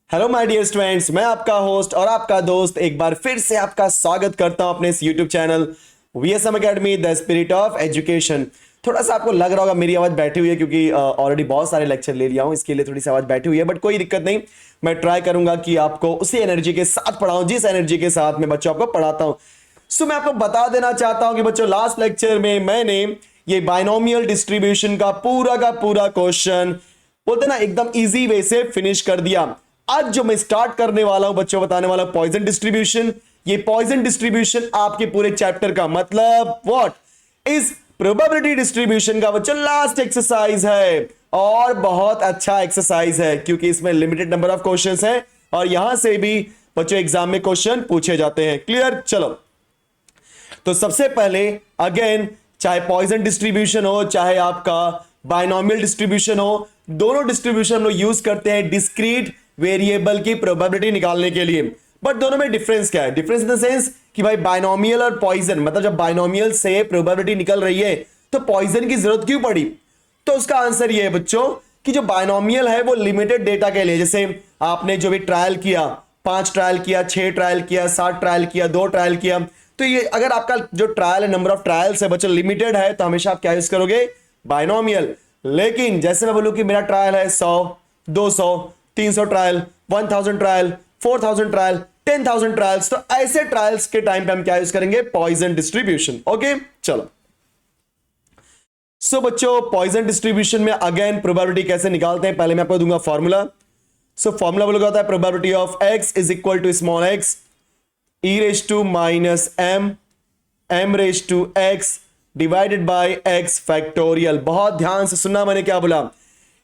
Hello my dear students, मैं आपका host और आपका दोस्त एक बार फिर से आपका स्वागत करता हूं अपने इस YouTube channel VSM academy the spirit of education. थोड़ा सा आपको लग रहा होगा मेरी आवाज बैठी हुई है क्योंकि ऑलरेडी बहुत सारे लेक्चर ले लिया हूं, इसके लिए थोड़ी सी आवाज बैठी हुई है, बट कोई दिक्कत नहीं। मैं ट्राई करूंगा कि आपको उसी एनर्जी के साथ पढ़ाऊं जिस एनर्जी के साथ मैं बच्चों आपको पढ़ाता हूं। सो मैं आपको बता देना चाहता हूं कि बच्चों लास्ट लेक्चर में मैंने ये बाइनोमियल डिस्ट्रीब्यूशन का पूरा क्वेश्चन बोलते ना एकदम इजी वे से फिनिश कर दिया। आज जो मैं स्टार्ट करने वाला हूं बच्चों बताने वाला पॉइजन डिस्ट्रीब्यूशन। ये पॉइजन डिस्ट्रीब्यूशन आपके पूरे चैप्टर का मतलब व्हाट इज प्रोबेबिलिटी डिस्ट्रीब्यूशन का बच्चों लास्ट एक्सरसाइज है और बहुत अच्छा एक्सरसाइज है क्योंकि इसमें लिमिटेड नंबर ऑफ क्वेश्चंस हैं और यहां से भी बच्चों एग्जाम में क्वेश्चन पूछे जाते हैं। क्लियर? चलो तो सबसे पहले अगेन, चाहे पॉइजन डिस्ट्रीब्यूशन हो चाहे आपका बाइनोमियल डिस्ट्रीब्यूशन हो, दोनों डिस्ट्रीब्यूशन हम लोग यूज करते हैं डिस्क्रीट वेरिएबल की प्रोबेबिलिटी निकालने के लिए। बट दोनों में डिफरेंस क्या है? डिफरेंस इन द सेंस कि भाई बाइनोमियल और पॉइजन, मतलब जब बाइनोमियल से प्रोबेबिलिटी निकल रही है तो पॉइजन की जरूरत क्यों पड़ी? तो उसका आंसर ये है बच्चों कि जो बाइनोमियल है वो लिमिटेड डेटा के लिए, जैसे आपने जो भी ट्रायल किया, 5 ट्रायल किया, 6 ट्रायल किया, 7 ट्रायल किया, 2 ट्रायल किया, तो ये अगर आपका जो ट्रायल है, नंबर ऑफ ट्रायल्स है बच्चों लिमिटेड है तो हमेशा आप क्या यूज करोगे? बाइनोमियल। लेकिन जैसे मैं बोलूं कि मेरा ट्रायल है 100, 200, 300 ट्रायल, 1000 ट्रायल, 4000 ट्रायल, 10,000 ट्रायल्स, तो ऐसे ट्रायल्स के टाइम पे हम क्या यूज करेंगे? Poisson distribution. ओके चलो, सो बच्चों पॉइजन डिस्ट्रीब्यूशन में अगेन प्रोबेबिलिटी कैसे निकालते हैं पहले मैं आपको दूंगा फॉर्मूला। सो फॉर्मूला बोलोगे होता है probability of x is equal to small x e raise to minus m raise to x divided by x factorial. बहुत ध्यान से सुनना मैंने क्या बोला,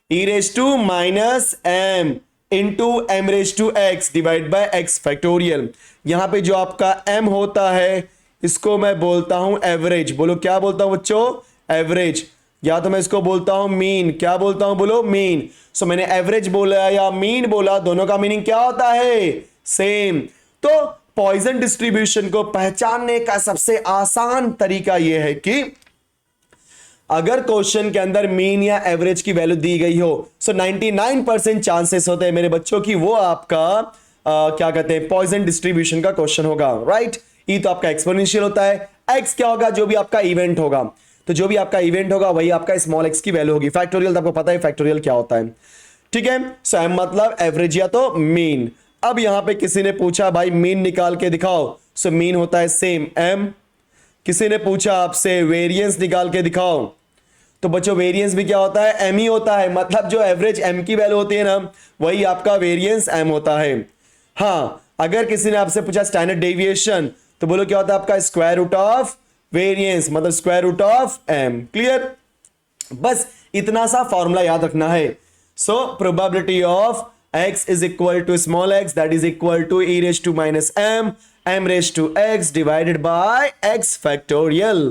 e raise to minus m into m raise to x divide by x factorial. यहां पे जो आपका एम होता है इसको मैं बोलता हूं एवरेज। बोलो क्या बोलता हूं बच्चों? एवरेज। या तो मैं इसको बोलता हूं मीन। क्या बोलता हूं? बोलो मीन। सो मैंने एवरेज बोला या मीन बोला, दोनों का मीनिंग क्या होता है? सेम। तो पॉइजन डिस्ट्रीब्यूशन को पहचानने का सबसे आसान तरीका यह है कि अगर क्वेश्चन के अंदर मीन या एवरेज की वैल्यू दी गई हो, सो 99% चांसेस होते हैं मेरे बच्चों की वो आपका क्या कहते हैं पॉइजन डिस्ट्रीब्यूशन का क्वेश्चन होगा। राइट? ई तो आपका एक्सपोनेंशियल होता है, एक्स क्या होगा? जो भी आपका इवेंट होगा, तो जो भी आपका इवेंट होगा वही आपका स्मॉल एक्स की वैल्यू होगी। फैक्टोरियल तो आपको पता है फैक्टोरियल क्या होता है। ठीक है? सो एम मतलब एवरेज या तो मीन। अब यहां पे किसी ने पूछा भाई मीन निकाल के दिखाओ, सो मीन होता है सेम एम। किसी ने पूछा आपसे वेरिएंस निकाल के दिखाओ, तो बच्चों वेरिएंस भी क्या होता है? एम ही होता है। मतलब जो एवरेज एम की वैल्यू होती है ना वही आपका वेरिएंस एम होता है। हाँ, अगर किसी ने आपसे पूछा स्टैंडर्ड डेविएशन, तो बोलो क्या होता है आपका? स्क्वायर रूट ऑफ वेरिएंस, मतलब square root of m. Clear? बस इतना सा फॉर्मूला याद रखना है। So probability of x is equal to small x that is equal to e raised to minus m raised to x divided by x factorial।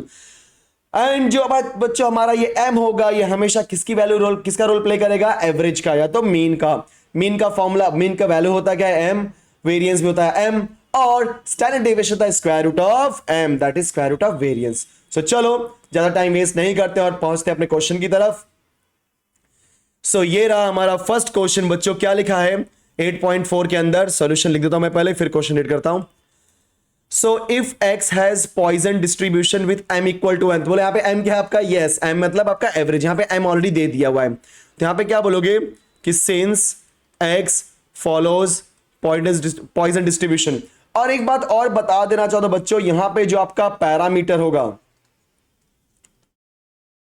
And जो बच्चों हमारा ये m होगा ये हमेशा किसकी वैल्यू किसका रोल प्ले करेगा? एवरेज का या तो मीन का। मीन का फॉर्मूला, मीन का वैल्यू होता है क्या है? m। वेरिएंस भी होता है m और स्टैंडर्ड डेविएशन होता है square root of m, that is square root of variance. So चलो ज्यादा टाइम वेस्ट नहीं करते और पहुंचते अपने क्वेश्चन की तरफ। सो ये रहा हमारा फर्स्ट क्वेश्चन बच्चों। क्या लिखा है 8.4 के अंदर? सॉल्यूशन लिख देता हूं मैं पहले, फिर क्वेश्चन रीड करता हूं। So if x has Poisson distribution with m equal to n, तो बोले यहां पे m क्या है आपका? यस, m मतलब आपका एवरेज। यहां पे m ऑलरेडी दे दिया हुआ है, तो यहां पे क्या बोलोगे कि since x follows Poisson distribution. और एक बात और बता देना चाहता हूं बच्चों, यहां पे जो आपका पैरामीटर होगा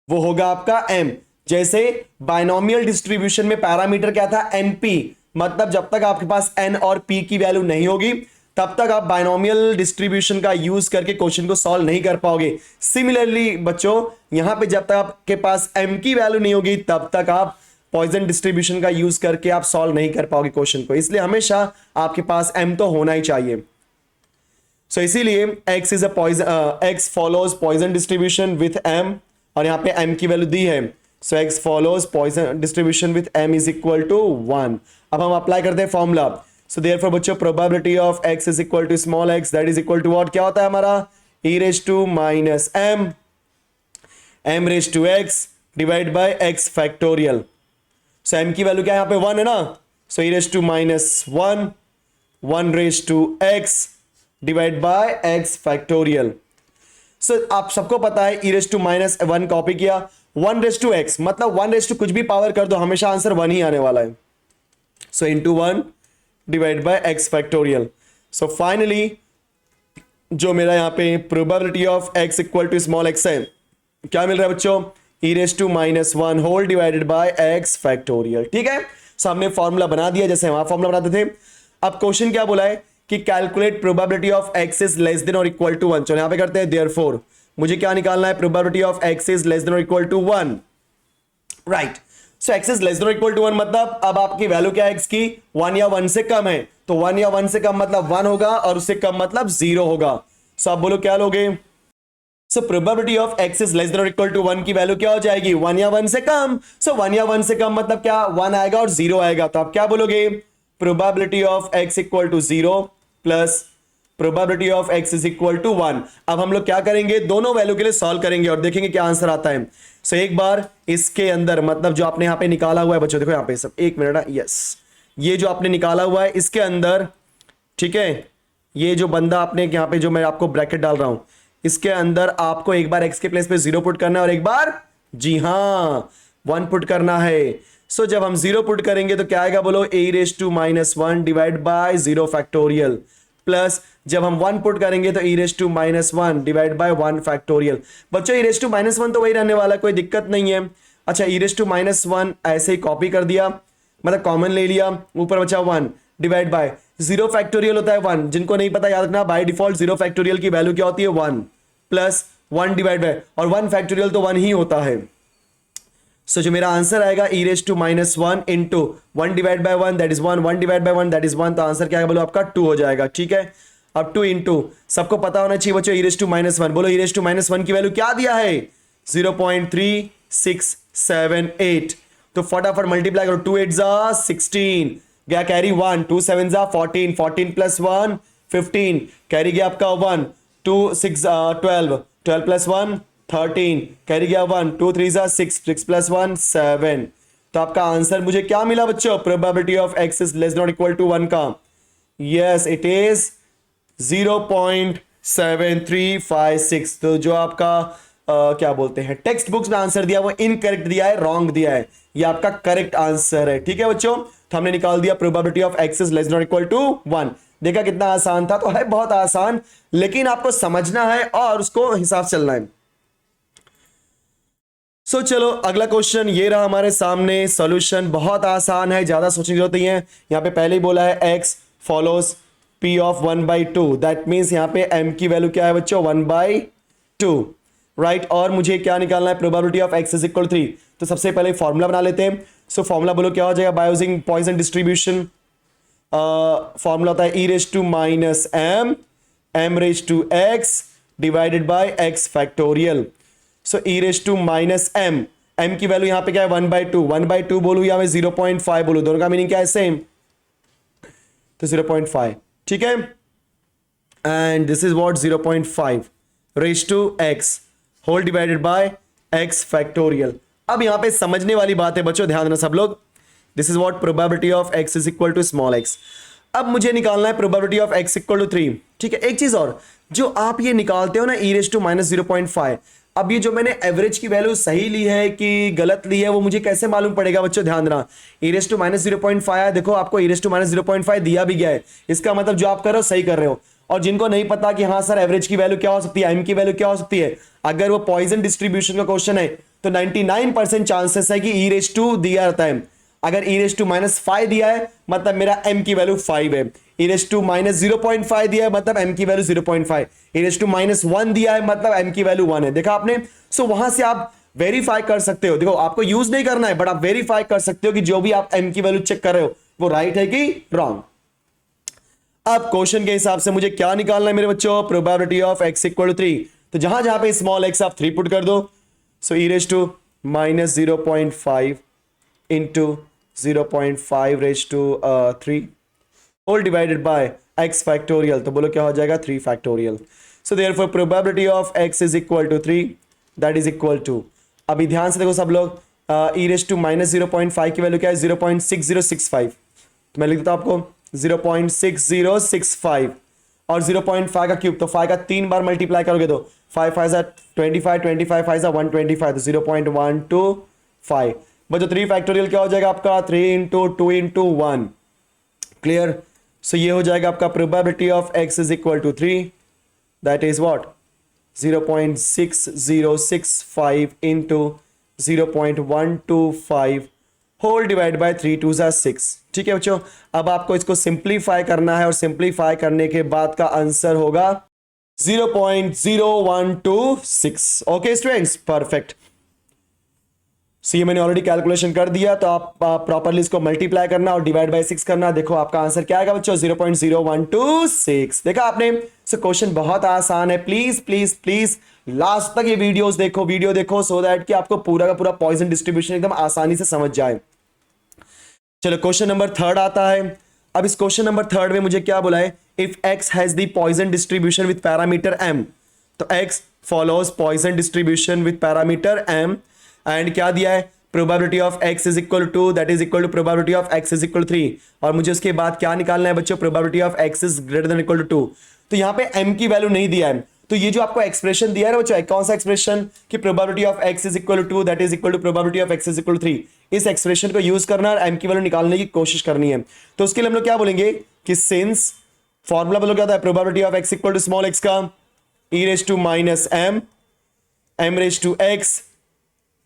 वो होगा आपका m। जैसे बाइनोमियल डिस्ट्रीब्यूशन में पैरामीटर क्या था? np, मतलब जब तक आपके पास n और p की वैल्यू नहीं होगी तब तक आप बाइनोमियल डिस्ट्रीब्यूशन का यूज करके क्वेश्चन को सॉल्व नहीं कर पाओगे। सिमिलरली बच्चों यहां पे जब तक आपके पास m की वैल्यू नहीं होगी तब तक आप पॉइजन डिस्ट्रीब्यूशन का यूज करके आप सॉल्व नहीं कर पाओगे क्वेश्चन को, इसलिए हमेशा आपके पास m तो होना ही चाहिए। सो इसीलिए x is a Poisson, x follows Poisson distribution with m और यहां पे m की वैल्यू दी है। So x follows Poisson distribution with m is equal to 1। अब हम अप्लाई करते हैं फॉर्मूला। सो देयरफॉर बच्चों probability of x is equal to small x that is equal to what? क्या होता है हमारा? e raise to minus m raise to x divide by x factorial. So m की value क्या है यहां पे? 1 है ना, so e raise to minus 1 raise to x divide by x factorial. So आप सबको पता है e raise to minus 1 copy किया, 1 रेज टू एक्स मतलब 1 रेज टू कुछ भी पावर कर दो हमेशा आंसर 1 ही आने वाला है। So into 1 divide by x factorial. So finally जो मेरा यहां पे probability of x equal to small x है, क्या मिल रहा है बच्चों? E raise to minus 1 whole divided by x factorial. ठीक है, सो हमने फॉर्मूला बना दिया जैसे वहां फॉर्मूला बनाते थे। अब क्वेश्चन क्या बोला है कि calculate probability of x is less than और इक्वल टू 1। चलो यहां पे करते हैं देयरफॉर मुझे क्या निकालना है? Probability of x is less than और equal to 1, right. So x is less than और इक्वल टू 1 मतलब अब आपकी वैल्यू क्या है एक्स की? 1 या 1 से कम है, तो 1 या 1 से कम मतलब 1 होगा और उससे कम मतलब 0 होगा। सो आप बोलो क्या लोगे? सो probability of x is less than और इक्वल टू 1 की वैल्यू क्या हो जाएगी? 1 या 1 से कम। सो 1 या 1 से कम मतलब क्या? 1 आएगा और 0 आएगा, तो आप क्या बोलोगे? Probability of x equal to 0 plus probability of x is equal to 1। अब हम लोग क्या करेंगे? दोनों वैल्यू के लिए सॉल्व करेंगे और देखेंगे क्या आंसर आता है। सो एक बार इसके अंदर मतलब जो आपने यहां पे निकाला हुआ है बच्चों, देखो यहां पे सब, एक मिनट, यस, ये जो आपने निकाला हुआ है इसके अंदर, ठीक है, ये जो बंदा आपने यहां पे जो मैं आपको ब्रैकेट डाल रहा हूं इसके अंदर आपको एक बार एक्स के प्लेस पे 0 पुट करना है और एक बार, जी हां, 1 पुट करना है। सो जब हम 0 पुट करेंगे तो क्या आएगा बोलो? A raise to minus 1 divide by 0 factorial plus जब हम 1 पुट करेंगे तो e raise to minus 1 divide by 1 factorial. बच्चों ई रेज टू माइनस 1 तो वही रहने वाला, कोई दिक्कत नहीं है। अच्छा, ई रेज टू माइनस 1 ऐसे ही कॉपी कर दिया, मतलब कॉमन ले लिया, ऊपर बचा 1 डिवाइड बाय 0 फैक्टोरियल होता है 1, जिनको नहीं पता याद रखना, बाय डिफॉल्ट 0 फैक्टोरियल की वैल्यू क्या होती है? 1 प्लस 1 डिवाइड बाय, और 1 फैक्टोरियल तो 1 ही होता है। सो जो मेरा आंसर आएगा e raise to minus 1 into 1 divide by 1 that is 1, 1 divide by 1 that is 1, तो आंसर क्या है बोलो? आपका 2 हो जाएगा। ठीक है, अब 2 इंटू, सबको पता होना चाहिए बच्चों, ई रेज टू माइनस 1, बोलो ई रेज टू माइनस 1 की वैल्यू क्या दिया है? 0.3678। तो फटाफट मल्टीप्लाई करो, 2 8 जा 16, गया कैरी 1, 2 7 जा 14, 14 प्लस 1 15, कैरी गया आपका 1, 2 6 12, 12 प्लस 1 13, कैरी गया 1, 2 3 जा 6, 6 प्लस 1 7। तो आपका आंसर मुझे क्या मिला बच्चों? Probability of x is less than और इक्वल टू 1 का, यस इट इज 0.7356। तो जो आपका क्या बोलते हैं टेक्स्ट बुक्स में आंसर दिया वो इनकरेक्ट दिया है, रॉन्ग दिया है, ये आपका करेक्ट आंसर है। ठीक है बच्चों, तो हमने निकाल दिया probability of x is less than और इक्वल टू 1। देखा कितना आसान था? तो है बहुत आसान, लेकिन आपको समझना है और उसको हिसाब से चलना है। सो चलो अगला क्वेश्चन ये रहा हमारे सामने, सॉल्यूशन बहुत आसान है, ज्यादा सोचने की जरूरत नहीं है। यहां पे पहले ही बोला है x follows p of 1/2, that means यहां पे m की वैल्यू क्या है बच्चों? 1/2, राइट। और मुझे क्या निकालना है? Probability of x is equal 3। तो सबसे पहले फॉर्मूला बना लेते हैं। सो फॉर्मूला बोलो क्या हो जाएगा? By using Poisson distribution formula होता है e raise to minus m raise to x divided by x factorial. So e raise to minus m की वैल्यू यहां पे क्या है? 1/2, 1/2 बोलू या मैं 0.5 बोलू, दोनों का मीनिंग क्या है? सेम, तो 0.5, ठीक है। And this is what? 0.5 raise to x whole divided by x factorial. अब यहां पे समझने वाली बात है बच्चों, ध्यान देना सब लोग। This is what? Probability of x is equal to small x। अब मुझे निकालना है probability of x equal to 3। ठीक है, एक चीज और, जो आप ये निकालते हो ना ई रेज टू माइनस 0.5, अब ये जो मैंने एवरेज की वैल्यू सही ली है कि गलत ली है वो मुझे कैसे मालूम पड़ेगा बच्चों? ध्यान देना, ई रेज टू माइनस 0.5 है, देखो आपको ई रेज टू माइनस 0.5 दिया भी गया है, इसका मतलब जो आप कर रहे हो सही कर रहे हो। और जिनको नहीं पता कि हाँ सर एवरेज की वैल्यू क्या हो सकती है, एम की वैल्यू क्या हो सकती है, अगर वो पॉइजन डिस्ट्रीब्यूशन का क्वेश्चन है तो 99% चांसेस है कि ई रेज टू दिया रहता है। अगर ई रेज टू माइनस 5 दिया है मतलब मेरा m की वैल्यू 5 है, ई रेज टू माइनस 0.5 दिया है मतलब m की value 0.5, e raise to minus 1 दिया है मतलब m की वैल्यू 1 है। देखा आपने? सो वहां से आप वेरीफाई कर सकते हो, देखो आपको यूज नहीं करना है बट आप वेरीफाई कर सकते हो कि जो भी आप m की वैल्यू चेक कर रहे हो वो राइट है कि रॉन्ग। अब क्वेश्चन के हिसाब से मुझे क्या निकालना है मेरे बच्चों? Probability of x equal to 3। तो जहां जहां पे स्मॉल x आप 3 पुट कर दो, so e raise to minus 0.5 into 0.5 raise to 3 whole divided by x factorial. तो बोलो क्या हो जाएगा? 3 factorial. So therefore probability of x is equal to 3 that is equal to, अभी ध्यान से देखो सब लोग, ई रेज टू माइनस 0.5 की वैल्यू क्या है? 0.6065, तो मैं लिख देता हूं आपको 0.6065 और 0.5 का क्यूब, तो 5 का 3 बार मल्टीप्लाई करोगे तो 5 5 25, 25 5 125, तो 0.125। बच्चों 3 फैक्टोरियल क्या हो जाएगा आपका 3 इंटू 2 इंटू 1। क्लियर। सो ये हो जाएगा आपका probability of x is equal to 3, that is what 0.6065 into 0.125 whole divide by 3 2 ज़ा 6। ठीक है बच्चों, अब आपको इसको सिंप्लीफाई करना है और सिंप्लीफाई करने के बाद का आंसर होगा 0.0126। Okay students, perfect. सो ये मैंने ऑलरेडी कैलकुलेशन कर दिया, तो आप प्रॉपरली इसको मल्टीप्लाई करना और डिवाइड बाय 6 करना। देखो आपका आंसर क्या आएगा बच्चों 0.0126। देखा आपने। सो क्वेश्चन बहुत आसान है। प्लीज प्लीज प्लीज लास्ट तक ये वीडियो देखो सो दैट कि आपको पूरा का पूरा पॉइजन डिस्ट्रीब्यूशन एकदम आसानी से समझ जाए। चलो क्वेश्चन नंबर 3 आता है। अब इस क्वेश्चन नंबर 3 में मुझे क्या बोला है, if x has the Poisson distribution with parameter m, तो x follows Poisson distribution with parameter m and क्या दिया है, probability of x is equal to that is equal to probability of x is equal 3, और मुझे उसके बाद क्या निकालना है बच्चों, probability of x is greater than equal to 2। तो यहां पे m की वैल्यू नहीं दिया है, तो ये जो आपको एक्सप्रेशन दिया है ना बच्चों, कौन सा एक्सप्रेशन कि probability of x is equal to 2 that is equal to probability of x is equal to 3, इस एक्सप्रेशन को यूज करना और m की वैल्यू निकालने की कोशिश करनी है। तो उसके लिए हम लोग क्या बोलेंगे कि सिंस फॉर्मूला बोलो क्या होता है, probability of x equal to small x का e raise to minus m raise to x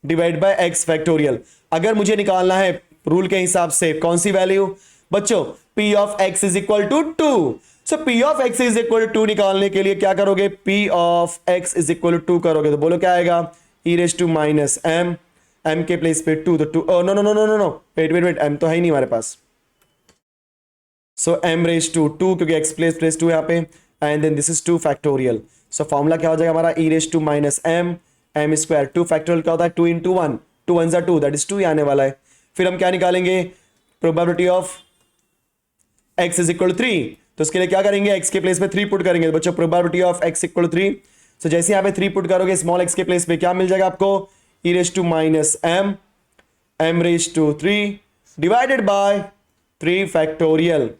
divide by x factorial. अगर मुझे निकालना है रूल के हिसाब से कौन सी वैल्यू बच्चों, p of x is equal to 2। So p of x is equal to 2 निकालने के लिए क्या करोगे, p of x is equal to 2 करोगे तो बोलो क्या आएगा, e raise to minus m के प्लेस पे 2, तो 2 no no no no no no wait m तो है ही नहीं हमारे पास। सो m रेज टू 2 क्योंकि x प्लेस 2 यहाँ पे, and then this is 2 factorial. So formula क्या हो जाएगा हमारा, e raise to minus m square, 2 factorial क्या होता है 2 इंटू 1, 2 1 ज़ा 2 दैट इज 2 ही आने वाला है। फिर हम क्या निकालेंगे, probability of x is equal 3, तो उसके लिए क्या करेंगे, x के प्लेस पे 3 पुट करेंगे। तो बच्चों प्रोबेबिलिटी ऑफ x इक्वल 3, सो जैसे यहाँ पे 3 पुट करोगे स्मॉल x के प्लेस पे क्या मिल जाएगा आपको, e raise to minus m raise to 3 divided by 3 factorial.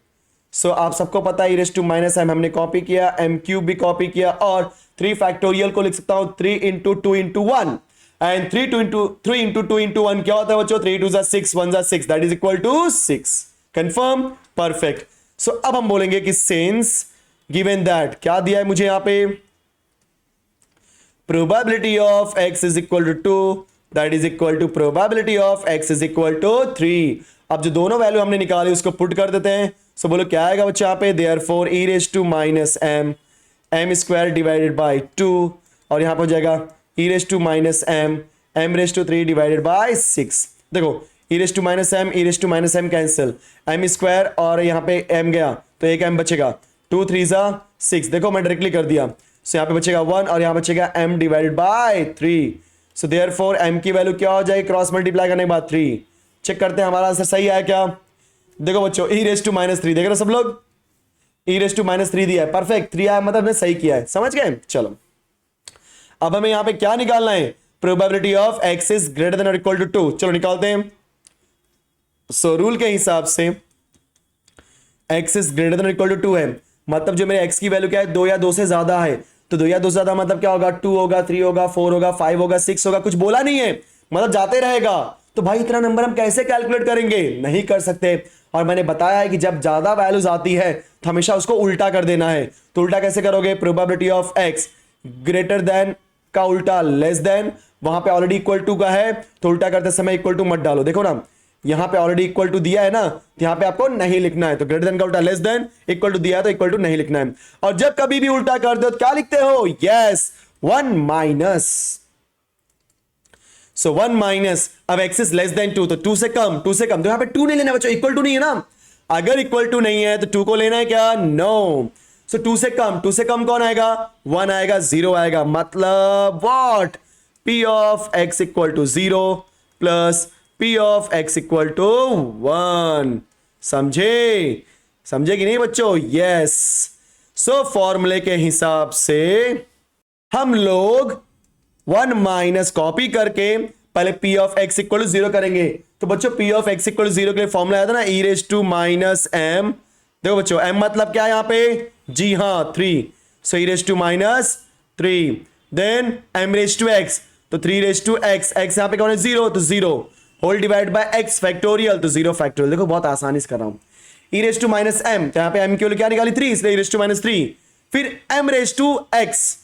So आप सबको पता है e raise to minus m हमने कॉपी किया, m क्यूब भी कॉपी किया, और 3 फैक्टोरियल को लिख सकता हूं 3 into 2 into 1, and 3 into 2 into 1 क्या होता है बच्चों, 3 2 ज़ा 6 1 ज़ा 6 that is equal to 6। Confirm, perfect. So अब हम बोलेंगे कि सिंस गिवन दैट क्या दिया है मुझे यहां पे, probability of x is equal to 2 that is equal to probability of x is equal to 3। अब जो दोनों वैल्यू हमने निकाली उसको पुट कर देते हैं। सो बोलो क्या आएगा बच्चा यहाँ पे, therefore e raise to minus m square divided by 2, और यहां पर हो जाएगा e raise to minus m raise to 3 divided by 6। देखो e raise to minus m cancel, m square और यहाँ पे m गया तो एक m बचेगा, 2 3 ज़ा 6, देखो मैं डायरेक्टली कर दिया। सो यहाँ पे बचेगा 1 और यहाँ बचेगा m divided by 3। So therefore m की वैल्यू क्या हो जाएगी, क्रॉस मल्टीप्लाई करने के बाद 3। चेक करते हैं हमारा आंसर सही आया क्या। देखो बच्चों e रेज टू माइनस 3, देख रहे हो सब लोग, e रेज टू माइनस 3 दिया है, परफेक्ट, 3 आया मतलब ने सही किया है, समझ गए। चलो अब हमें यहां पे क्या निकालना है, probability of x is greater then और इक्वल टू 2। चलो निकालते हैं। सो रूल के हिसाब से x इज ग्रेटर देन और इक्वल टू 2 है, मतलब जो मेरे x की वैल्यू क्या है, 2 या 2 से ज्यादा है, तो 2 या 2 से ज्यादा मतलब क्या होगा, 2 होगा, 3 होगा, 4 होगा, 5 होगा, 6 होगा, कुछ बोला नहीं है, मतलब जाते रहेगा। तो भाई इतना नंबर हम कैसे कैलकुलेट करेंगे, नहीं कर सकते। और मैंने बताया है कि जब ज्यादा वैल्यूज आती है तो हमेशा उसको उल्टा कर देना है। तो उल्टा कैसे करोगे, probability of x greater than का उल्टा लेस देन, वहां पे ऑलरेडी इक्वल टू का है तो उल्टा करते समय इक्वल टू मत डालो। देखो ना यहां पे ऑलरेडी इक्वल टू दिया है ना, तो यहां पे आपको नहीं लिखना है, तो ग्रेटर देन का उल्टा लेस देन, इक्वल टू दिया है तो इक्वल टू नहीं लिखना है। और जब कभी भी उल्टा कर दो तो क्या लिखते हो, यस 1 माइनस। सो 1 माइनस, अब x इज लेस देन 2, तो 2 से कम, तो यहां पे 2 नहीं लेना बच्चों, इक्वल टू नहीं है ना। अगर इक्वल टू नहीं है तो 2 को लेना है क्या, नो। सो 2 से कम कौन आएगा, 1 आएगा, 0 आएगा, मतलब what, p of x equal to 0 plus p of x equal to 1। समझे कि नहीं बच्चों, यस। सो फॉर्मूले के हिसाब से हम लोग 1 माइनस कॉपी करके पहले p of x equal to 0 करेंगे, तो बच्चों पी ऑफ एक्स इक्वल 0 के लिए फॉर्मूला आया था ना, ई रेज टू माइनस एम। देखो बच्चों एम मतलब क्या है यहाँ पे, जी हाँ 3, so e raise to minus 3, then m raise to x, तो 3 रेज टू एक्स, एक्स यहाँ पे कौन है 0, तो 0 whole divide by x factorial, तो 0 फैक्टोरियल। देखो बहुत आसानी से कर रहा हूं। ई रेज टू माइनस एम, तो यहाँ पे एम की वैल्यू क्या निकाली 3, इसलिए ई रेज टू माइनस 3, फिर एम रेज टू एक्स,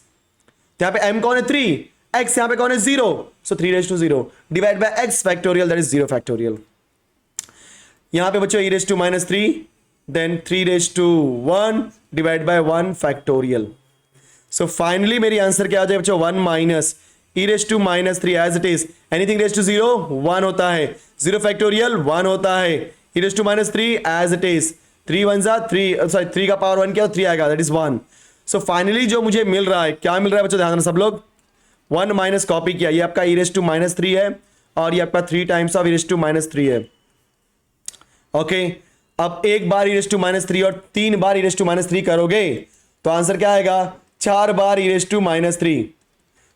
तो यहाँ पे m कौन है 3, x यहाँ पे कौन है 0, so 3 raise to 0 divide by x factorial, that is 0 factorial. यहाँ पे बच्चों e raise to minus 3, then 3 raise to 1 divide by 1 factorial. So finally मेरी आंसर क्या आ जाए बच्चों, 1 minus e raise to minus 3 as it is, anything raise to 0 1 होता है, 0 फैक्टोरियल 1 होता है, e raise to minus 3 as it is, 3 1 जा 3, सॉरी 3 का पावर 1 क्या 3 आएगा, दैट इज 1। सो फाइनली जो मुझे मिल रहा है, क्या मिल रहा है बच्चों, ध्यान देना सब लोग, 1 माइनस कॉपी किया, ये आपका ई रेज टू माइनस 3 है और ये आपका 3 times of e raise to minus 3 है। ओके अब एक बार ई रेज टू माइनस 3 और 3 बार ई रेज टू माइनस 3 करोगे तो आंसर क्या आएगा, 4 बार e raise to minus 3।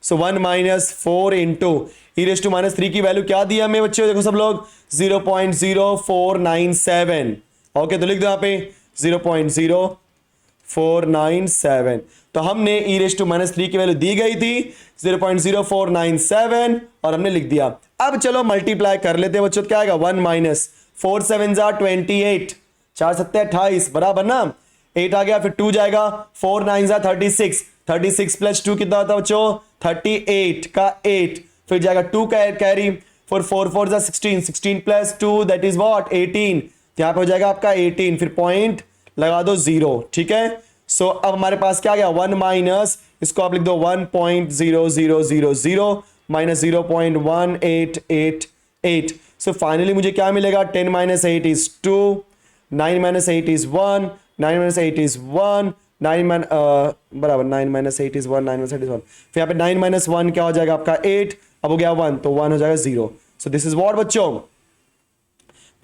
So 1 minus 4 into e raise to minus 3 की वैल्यू क्या दी हमें बच्चों, देखो सब लोग 0.0497। ओके तो लिख दो यहाँ पे 0.0497, तो हमने ई रेज टू माइनस 3 की वैल्यू दी गई थी 0.0497 और हमने लिख दिया। अब चलो मल्टीप्लाई कर लेते हैं बच्चों, क्या आएगा 1 माइनस 4 7 जा 28, 4 7 28 बराबर ना, 8 आ गया, फिर 2 जाएगा, 4 9 जा 36, 36 प्लस 2 कितना होता है बच्चों 38 का 8, फिर जाएगा 2 का कैरी, फिर 4 4 जा 16, 16 प्लस 2 दैट इज व्हाट 18, यहाँ पे हो जाएगा आपका 18, फिर पॉइंट लगा दो 0, ठीक है। सो अब हमारे पास क्या आ गया 1 माइनस, इसको आप लिख दो 1.0000 माइनस 0.1888। सो फाइनली मुझे क्या मिलेगा, 10 minus 8 is 2, 9 minus 8 is 1, 9 minus 8 is 1, 9 बराबर 9 माइनस 8 इज 1, 9 माइनस 8 इज 1, फिर यहाँ पे 9 माइनस 1 क्या हो जाएगा आपका 8, अब हो गया 1, तो 1 हो जाएगा 0। सो दिस इज व्हाट बच्चों,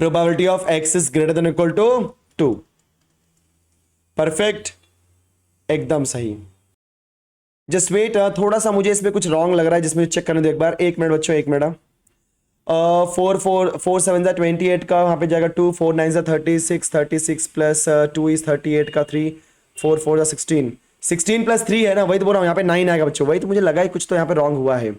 probability of x is greater than equal to 2। Perfect, एकदम सही। जस्ट वेट, थोड़ा सा मुझे इसमें कुछ रॉन्ग लग रहा है जिसमें चेक करने दो एक बार, 1 मिनट बच्चों 1 मिनट। 4 7 जा 28 का वहाँ पे जाएगा 2, 4 9 जा 36, 36 प्लस 2 इज 38 का 3, 4 4 जा 16, 16 प्लस 3 है ना, वही तो बोल रहा हूँ, यहाँ पे 9 आएगा बच्चों, वही तो मुझे लगा ही कुछ तो यहाँ पे रॉन्ग हुआ है।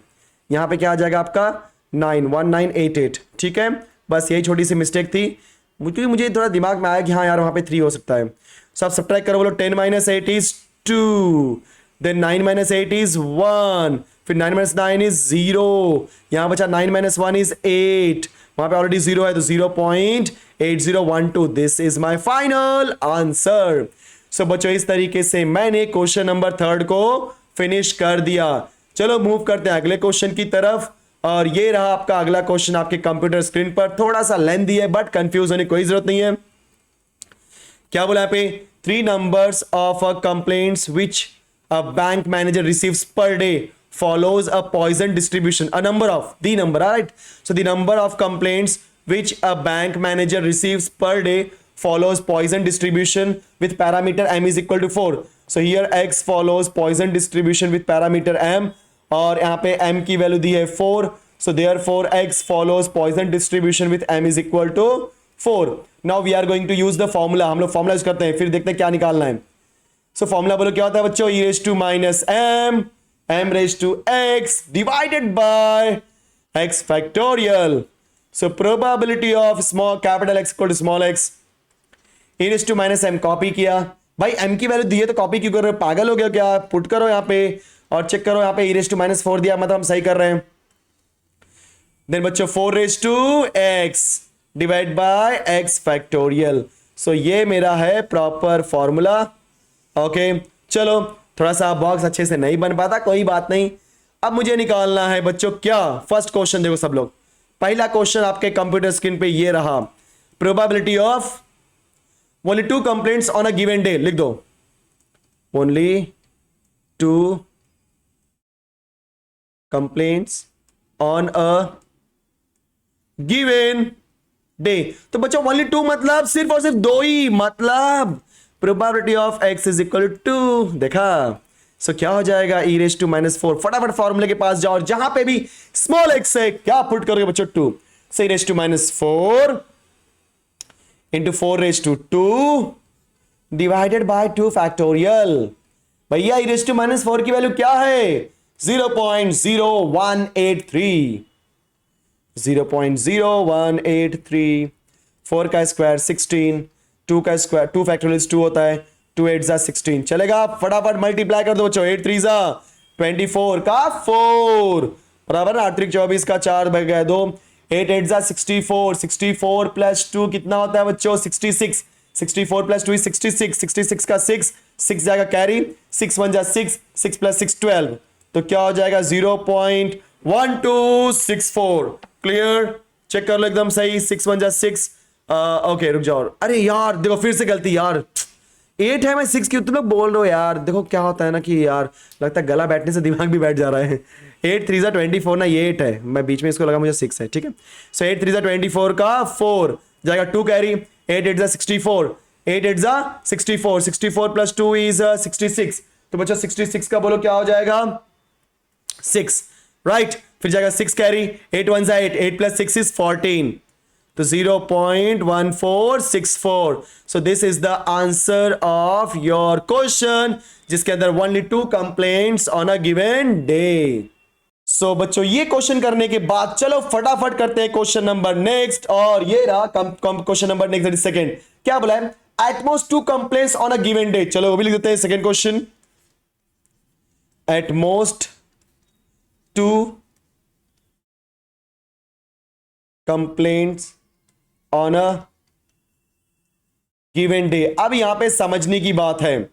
यहाँ पे क्या आ जाएगा आपका 9 1988, ठीक है, बस यही छोटी सी मिस्टेक थी, मुझे थोड़ा दिमाग में आया कि हाँ यार वहाँ पे 3 हो सकता है। सो आप सब्ट्रैक्ट करो, बोलो 10 minus 8 is 2, then 9 minus 8 is 1, फिर 9 माइनस 9 इज 0, यहाँ बचा 9 माइनस 1 इज 8, वहाँ पे ऑलरेडी 0 है तो 0.8012, this is my final answer. So बच्चों इस तरीके से मैंने क्वेश्चन नंबर 3 को फिनिश कर दिया। चलो मूव करते हैं अगले क्वेश्चन की तरफ, और ये रहा आपका अगला क्वेश्चन आपके कंप्यूटर स्क्रीन पर, थोड़ा सा लेंथी है बट कंफ्यूज होने की कोई जरूरत नहीं है। क्या बोला यहाँ पे, 3 numbers of complaints which a bank manager receives per day follows a Poisson distribution, a number of, the number, right? So the number of complaints which a bank manager receives per day follows Poisson distribution with parameter m is equal to 4. So here x follows Poisson distribution with parameter m, और यहाँ पे m की value दी है 4, so therefore x follows Poisson distribution with m is equal to 4. Now we are going to use the formula, हम लोग formula use करते हैं, फिर देखते हैं क्या निकालना है। सो फॉर्मूला बोलो क्या होता है बच्चों, e raise to minus m, m raise to x divided by x factorial. So probability of small capital x equal to small x, e raise to minus m copy किया, भाई m की value दी है तो copy क्यों कर रहे हो, पागल हो गया क्या, पुट करो यहाँ पे और चेक करो, यहाँ पे e रेज टू माइनस 4 दिया, मतलब हम सही कर रहे हैं। देन बच्चों 4 raise to x divide by x factorial. So ये मेरा है प्रॉपर फॉर्मूला। ओके चलो, थोड़ा सा बॉक्स अच्छे से नहीं बन पाता, कोई बात नहीं। अब मुझे निकालना है बच्चों क्या, फर्स्ट क्वेश्चन देखो सब लोग, पहला क्वेश्चन आपके कंप्यूटर स्क्रीन पे ये रहा, probability of only 2 complaints on a given day, लिख दो only 2 complaints on a given day. तो बच्चों ओनली 2 मतलब सिर्फ और सिर्फ 2 ही, मतलब probability of x is equal to 2, देखा। सो क्या हो जाएगा e रेज टू माइनस 4, फटाफट फॉर्मूले के पास जाओ और जहां पे भी स्मॉल x है क्या पुट करोगे बच्चों 2, So e raised to minus 4 into 4 raised to 2 divided by 2 factorial. भैया e raised to minus 4 की वैल्यू क्या है? 0.0183. 0.0183. 4 का स्क्वायर 16, 2 का स्क्वायर 2 फैक्टोरियल 2 होता है, 2 8 जा 16. चलेगा, फटाफट मल्टीप्लाई कर दो बच्चों. 8 3 जा 24 का 4 बराबर ना 8 3 24 का 4 भाग गए 2. 8 8 जा 64. 64 प्लस 2 कितना होता है बच्चों? 66. 64 प्लस 2 is 66. 66 का 6 जाएगा कैरी. 6 1 जा 6. 6 प्लस 6 12. तो क्या हो जाएगा? 0.1264. क्लियर? चेक कर लो एकदम सही. 6 1 जा 6. ओके रुक जाओ. अरे यार देखो फिर से गलती यार. 8 है, मैं 6 क्यों तुम लोग बोल रहे हो यार? देखो क्या होता है ना कि यार लगता है गला बैठने से दिमाग भी बैठ जा रहा है. 8 3 जा 24 ना, ये 8 है, मैं बीच में इसको लगा मुझे 6 है. ठीक है, सो 8 3 जा 24 का 4 जाएगा 2 कैरी. 8 8 जा 64. 8 8 जा 64. 64 प्लस 2 इज 66. तो बच्चों 66 का बोलो क्या हो जाएगा? 6. राइट, फिर जाएगा 6 कैरी. 8 1 जा 8. 8 प्लस 6 इज 14. तो 0.1464. So this is the answer of your question, जिसके अंदर only 2 complaints on a given day. So बच्चों ये क्वेश्चन करने के बाद चलो फटाफट करते हैं क्वेश्चन नंबर नेक्स्ट. और ये रहा क्वेश्चन नंबर नेक्स्ट. सेकंड क्या बोला है? At most 2 complaints on a given day. चलो वो भी लिख देते हैं. Second question, at most 2 complaints on a given day. अब यहां पे समझने की बात है.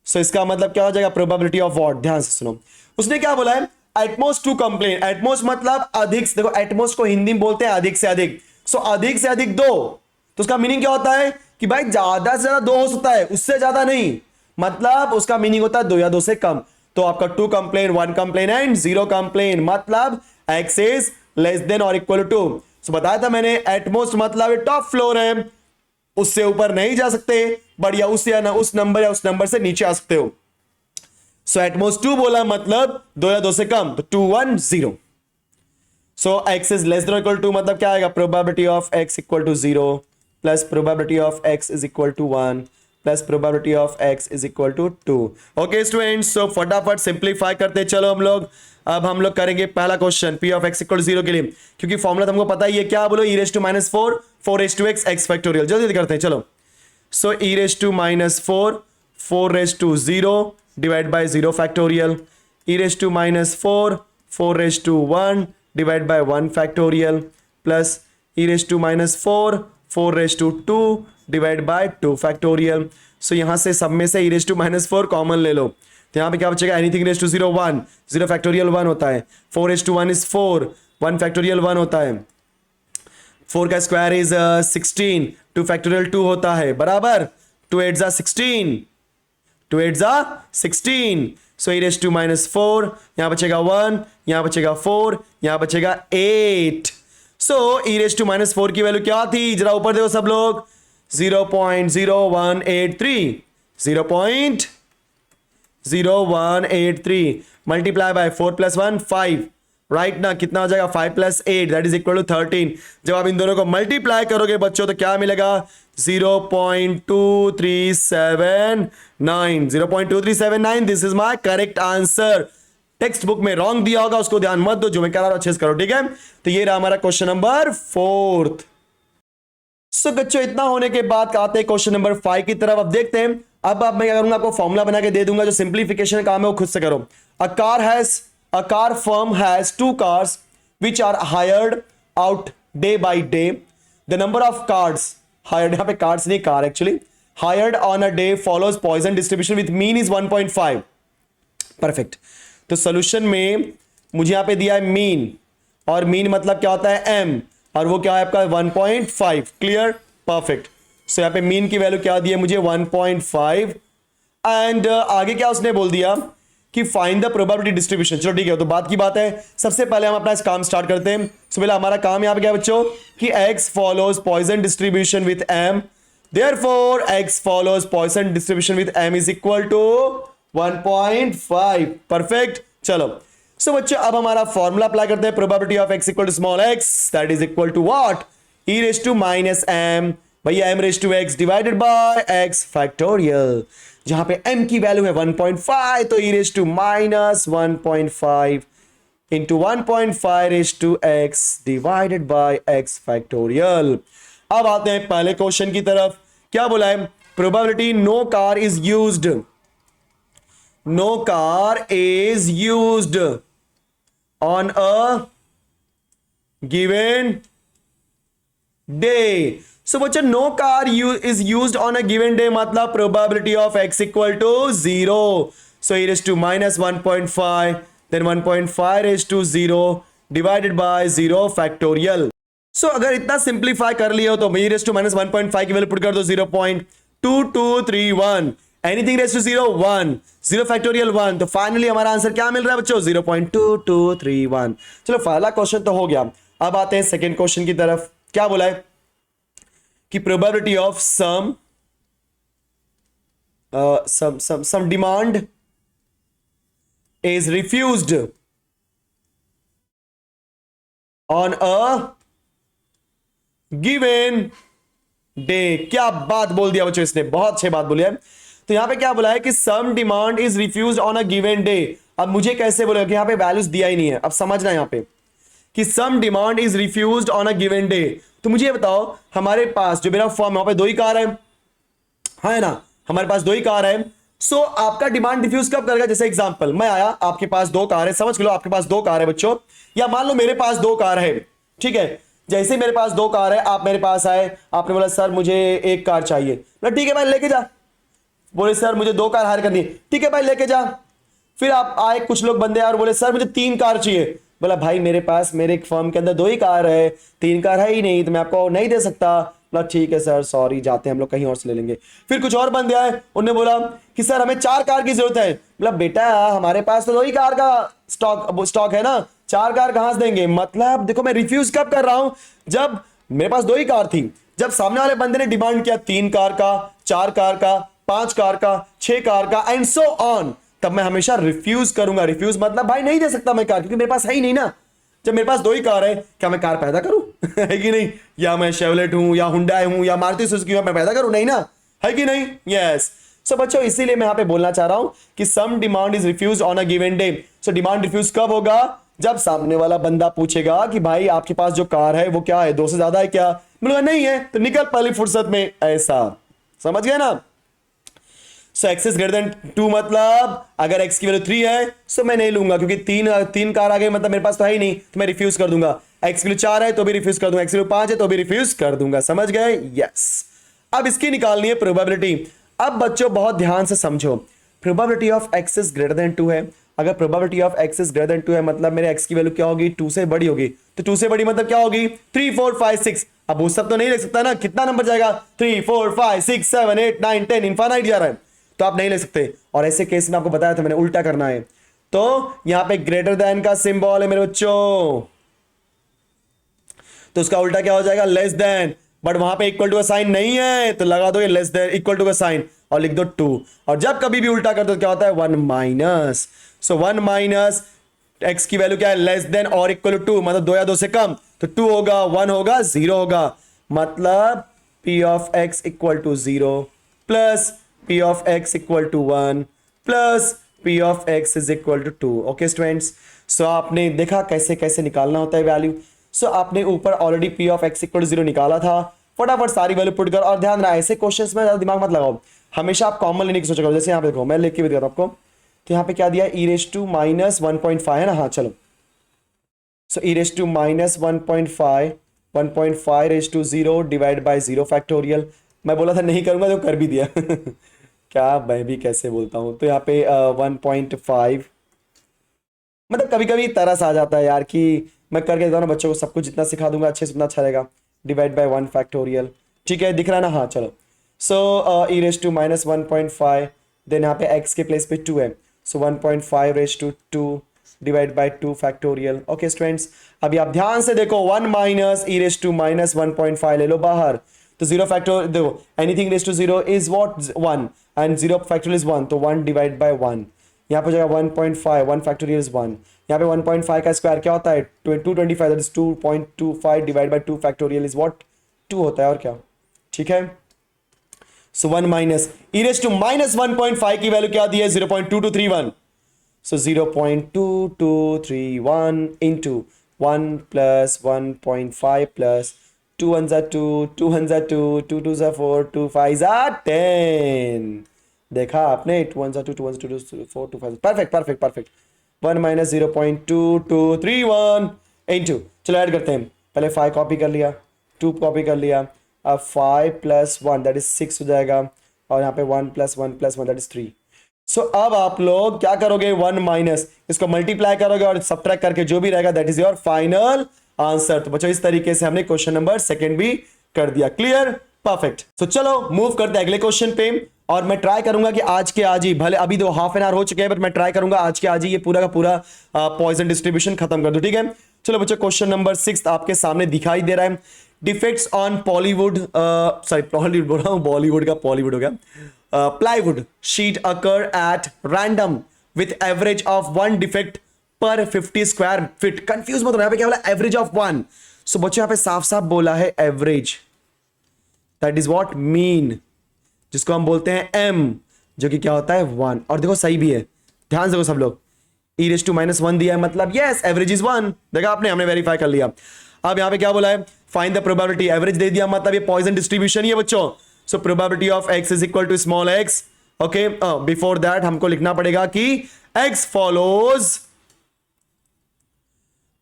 सो इसका मतलब क्या हो जाएगा? Probability of what? ध्यान से सुनो. उसने क्या बोला है? At most 2 complaint. एटमोस्ट मतलब अधिक. देखो एटमोस्ट को हिंदी में बोलते हैं अधिक से अधिक. सो अधिक से अधिक 2. तो उसका मीनिंग क्या होता है कि भाई ज्यादा से ज्यादा 2 हो सकता है, उससे ज्यादा नहीं. मतलब उसका मीनिंग होता है 2 या 2 से कम. तो आपका 2 कंप्लेन, 1 कंप्लेन एंड 0 कंप्लेन. मतलब x इज लेस देन और इक्वल टू. सो बताया था मैंने, एटमोस्ट मतलब टॉप फ्लोर है, उससे ऊपर नहीं जा सकते, बढ़िया उस या ना उस नंबर से नीचे आ सकते हो. सो एटमोस्ट 2 बोला मतलब 2 या 2 से कम. तो 2 1 0. So x is less than equal to मतलब क्या आएगा? Probability of x equal to 0 plus probability of x is equal to 1 plus probability of x is equal to 2. Okay students, so फटाफट सिंप्लीफाई करते चलो हम लोग. अब हम लोग करेंगे पहला question p of x equal to 0 के लिए, क्योंकि फॉर्मूला तुमको पता ही है. क्या बोलो? e raise to minus 4 4 raise to x x factorial. जल्दी करते हैं चलो. So e raise to minus 4 4 raise to 0 divide by 0 factorial. e raise to minus 4 4 raise to 1 divide by 1 factorial plus e raise to minus 4 4 raise to 2 divide by 2 factorial. So यहां से सब में से e raise to minus 4 common ले लो. तो यहां पे क्या बचेगा? Anything raise to 0 1. 0 फैक्टोरियल 1 होता है. 4 रेज टू 1 इज 4. 1 फैक्टोरियल 1 होता है. 4 का स्क्वायर इज 16. 2 फैक्टोरियल 2 होता है बराबर. 2 8 जा 16. 2 8 जा 16. सो e रेज टू माइनस 4, यहां बचेगा 1, यहां बचेगा 4, यहां बचेगा 8. सो e रेज टू माइनस 4 की वैल्यू क्या थी? जरा ऊपर देखो सब लोग. 0.0183. 0.0183 मल्टीप्लाई बाय 4 प्लस 1 5. राइट ना? कितना हो जाएगा? 5 plus 8 that is equal to 13. जब आप इन दोनों को मल्टीप्लाई करोगे बच्चों तो क्या मिलेगा? 0.2379. 0.2379. This is my correct answer. Text book में रॉन्ग दिया होगा, उसको ध्यान मत दो, जो मैं कह रहा हूं अच्छे से करो. ठीक है, तो ये रहा हमारा क्वेश्चन नंबर 4. सो बच्चों इतना होने के बाद आते हैं क्वेश्चन नंबर 5 की तरफ. अब देखते हैं. अब मैं क्या करूंगा? आपको फॉर्मूला बना के दे दूंगा. जो सिंप्लीफिकेशन काम है वो खुद से करो. A car firm has 2 cars which are hired out day by day. The number of cars hired, यहाँ पे कार्स नहीं car actually, hired on a day follows Poisson distribution with mean is 1.5. Perfect. तो solution में मुझे यहाँ पे दिया है मीन, और मीन मतलब क्या होता है? m, और वो क्या है आपका? 1.5. क्लियर? परफेक्ट. सो यहाँ पे मीन की वैल्यू क्या दी है मुझे? 1.5. एंड आगे क्या उसने बोल दिया कि फाइंड द प्रोबेबिलिटी डिस्ट्रीब्यूशन. चलो ठीक है, तो बात की बात है. सबसे पहले हम अपना इस काम स्टार्ट करते हैं. सो पहले हमारा काम यहाँ पे क्या बच्चों कि x follows Poisson distribution with m. Therefore x follows Poisson distribution with m is equal to 1.5. Perfect. चलो सो बच्चों अब हमारा फॉर्मूला अप्लाई करते हैं, probability of x equal to small x that is equal to what, e raise to minus m, भैया m raise to x divided by x factorial, जहां पे m की वैल्यू है 1.5 तो e raise to minus 1.5 into 1.5 raise to x divided by x factorial. अब आते हैं पहले क्वेश्चन की तरफ, क्या बोला है, probability no car is used, no car is used on a given day. So बच्चों no car is used on a given day मतलब probability of x equal to 0. So e raised to minus 1.5 then 1.5 raised to 0 divided by 0 factorial. So अगर इतना simplify कर लिया हो तो e raised to minus 1.5 की value put कर दो 0.2231, एनीथिंग रेज टू 0 1, 0 फैक्टोरियल 1, तो फाइनली हमारा आंसर क्या मिल रहा है बच्चों 0.2231। चलो पहला क्वेश्चन तो हो गया। अब आते हैं सेकंड क्वेश्चन की तरफ, क्या बोला है कि probability of some demand is refused on a given day. क्या बात बोल दिया बच्चों, इसने बहुत अच्छी बात बोली है। तो यहां पे क्या बोला है कि some demand is refused on a given day. अब मुझे कैसे बोलेगा कि यहां पे वैल्यूज दिया ही नहीं है। अब समझना यहां पे कि some demand is refused on a given day, तो मुझे बताओ हमारे पास जो मेरा फॉर्म वहां पे दो ही कार है ना, हमारे पास दो ही कार है। सो आपका डिमांड रिफ्यूज कब करेगा, जैसे एग्जांपल मैं आया, आपके पास दो कार है, समझ लो आपके पास दो कार है बच्चों, या मान लो मेरे पास दो कार है, ठीक है। जैसे मेरे पास दो कार है, आप मेरे पास आए, आपने बोला सर मुझे एक कार चाहिए, ठीक है भाई लेके जा, बोले सर मुझे दो कार हायर करनी है, ठीक है भाई लेके जा। फिर आप आए, कुछ लोग बंदे और बोले सर मुझे तीन कार चाहिए, बोला भाई मेरे पास मेरे फर्म के अंदर दो ही कार है, तीन कार है ही नहीं, तो मैं आपको नहीं दे सकता। बोला ठीक है सर सॉरी, जाते हैं हम लोग कहीं और से ले लेंगे। फिर कुछ और बंदे आए, उन्होंने बोला कि सर हमें चार कार की जरूरत है। बोला बेटा हमारे पास तो दो ही कार का स्टॉक है ना, चार कार कहां से देंगे। मतलब देखो मैं रिफ्यूज कब कर रहा हूं, जब मेरे पास दो ही कार थी, जब सामने वाले बंदे ने डिमांड किया तीन कार का, चार कार का, पांच कार का, छह कार का एंड सो ऑन, तब मैं हमेशा रिफ्यूज करूंगा। रिफ्यूज मतलब भाई नहीं दे सकता मैं कार, क्योंकि मेरे पास है ही नहीं ना। जब मेरे पास दो ही कार है, क्या मैं कार पैदा करूं है कि नहीं, या मैं शेवलेट हूं या हुंडई हूं या मारुति सुजुकी हूं, मैं पैदा करूं नहीं ना, है कि नहीं। यस सो बच्चों इसीलिए मैं यहां पे बोलना चाह रहा हूं कि some demand is refuse on a given day. So demand refuse कब होगा, जब सामने वाला बंदा पूछेगा कि भाई आपके पास जो कार है वो क्या है, दो से ज्यादा है क्या, बोलूंगा नहीं है, तो निकल पहली फुर्सत में, ऐसा समझ गया ना। सो एक्स इज ग्रेटर देन 2 मतलब अगर एक्स की वैल्यू 3 है सो मैं नहीं लूंगा, क्योंकि तीन कार आ गए मतलब मेरे पास तो है ही नहीं, तो मैं रिफ्यूज कर दूंगा। एक्स की वैल्यू 4 है तो भी रिफ्यूज कर दूंगा, एक्स की वैल्यू 5 है तो भी रिफ्यूज कर दूंगा, समझ गए। यस अब इसकी निकालनी है प्रोबेबिलिटी। अब बच्चों बहुत ध्यान से समझो, probability of x is greater then 2 है। अगर probability of x is greater then 2 है मतलब मेरे एक्स की वैल्यू क्या होगी, 2 से बड़ी होगी, तो 2 से बड़ी मतलब क्या होगी 3 4 5 6। अब वो सब तो नहीं लिख सकता ना, कितना नंबर जाएगा 3 4 5 6 7 8 9 10 इनफाइनाइट जा रहा है, तो आप नहीं ले सकते। और ऐसे केस में आपको बताया था मैंने, उल्टा करना है। तो यहां पे ग्रेटर देन का सिंबल है मेरे बच्चों, तो उसका उल्टा क्या हो जाएगा लेस देन, बट वहां पे इक्वल टू का साइन नहीं है तो लगा दो ये लेस देन इक्वल टू का साइन और लिख दो 2। और जब कभी भी उल्टा कर दो तो क्या होता है 1 माइनस, सो 1 माइनस एक्स की वैल्यू क्या है लेस देन और इक्वल टू 2, मतलब 2 या 2 से कम, तो 2 होगा 1 होगा 0 होगा, मतलब p of x equal to 0 plus p of x equal to 1 plus p of x is equal to 2। Okay students, so आपने देखा कैसे कैसे निकालना होता है वैल्यू। सो आपने ऊपर already p of x equal to 0 निकाला था, फटाफट सारी वैल्यू पुट कर। और ध्यान रहा ऐसे क्वेश्चंस में ज्यादा दिमाग मत लगाओ, हमेशा आप कॉमन लेने की सोचा करो। जैसे यहाँ पे देखो मैं लिख के भी दिखाता हूं आपको, तो यहाँ पे क्या दिया e रेज टू माइनस 1.5 है ना, हाँ चलो। So e raise to minus 1.5 raise to 0 divide by 0 factorial. मैं बोला था नहीं करूंगा तो कर भी दिया क्या मैं भी कैसे बोलता हूं। तो यहाँ पे 1.5, मतलब कभी कभी तरस आ जाता है यार कि मैं करके देता हूँ ना बच्चों को, सब कुछ जितना सिखा दूंगा अच्छे से उतना अच्छा रहेगा, डिवाइड बाय 1 फैक्टोरियल। ठीक है दिख रहा है ना, हाँ चलो। So e raise to minus 1.5, then यहाँ पे x के प्लेस पे 2 है, so 1.5 raise to 2 divide by 2 factorial. Okay students, अभी आप ध्यान से देखो 1 minus e raise to minus 1.5 ले लो बाहर, तो 0 फैक्टोरियल देखो, anything raise to 0 is what 1 and 0 factorial is 1, तो 1 डिवाइड बाय 1, यहाँ पे हो जाएगा 1.5, 1 फैक्टोरियल इज 1, यहाँ पे 1.5 का स्क्वायर क्या होता है 225, that is 2.25 divide by 2 factorial is what 2 होता है और क्या, ठीक है। So 1 minus e raise to minus 1.5 की वैल्यू क्या दी है 0.2231, सो 0.2231 इंटू 1 प्लस 1.5 प्लस 2 1 जा 2, 2 1 जा 2, 2 2 जा 4, 2 5 जा 10, देखा आपने 2 1 जा 2, 2 1 जा 2, 4 2 5, perfect perfect perfect. 1 minus 0.2231 into, चलो ऐड करते हैं, पहले 5 कॉपी कर लिया, 2 कॉपी कर लिया, अब 5 प्लस 1 दैट इज 6 हो जाएगा, और यहाँ पे 1 प्लस 1 प्लस 1 दैट इज 3। सो अब आप लोग क्या करोगे 1 माइनस इसको मल्टीप्लाई करोगे और सबट्रैक्ट करके जो भी रहेगा that is your final answer. तो बच्चों इस तरीके से हमने क्वेश्चन नंबर सेकंड भी कर दिया, क्लियर, परफेक्ट। तो चलो मूव करते हैं अगले क्वेश्चन पे, और मैं ट्राई करूंगा कि आज के आज ही, भले अभी तो हाफ एन आवर हो चुके हैं, बट मैं ट्राई करूंगा आज के आज ही ये पूरा का पूरा पॉइजन डिस्ट्रीब्यूशन खत्म कर दूं, ठीक है। चलो बच्चों क्वेश्चन नंबर 6 आपके सामने दिखाई दे रहा है, defects on Pollywood, sorry Pollywood बोल रहा हूं, बॉलीवुड का पॉलीवुड हो गया, plywood sheet occur at random with average of 1 defect per 50 square feet। Confuse मत हो, यहाँ पे क्या बोला एवरेज ऑफ 1, सो बच्चों यहाँ पे साफ साफ बोला है average, that is what mean, जिसको हम बोलते हैं m, जो कि क्या होता है 1, और देखो सही भी है, ध्यान से देखो सब लोग, e रेज टू माइनस 1 दिया है मतलब यस एवरेज इज 1, देखा आपने, हमने वेरीफाई कर लिया। अब यहाँ पे क्या बोला है फाइंड द प्रोबेबिलिटी, एवरेज दे दिया मतलब ये पॉइजन डिस्ट्रीब्यूशन ही है बच्चों। So probability of x is equal to small x. Okay, before that हमको लिखना पड़ेगा कि x follows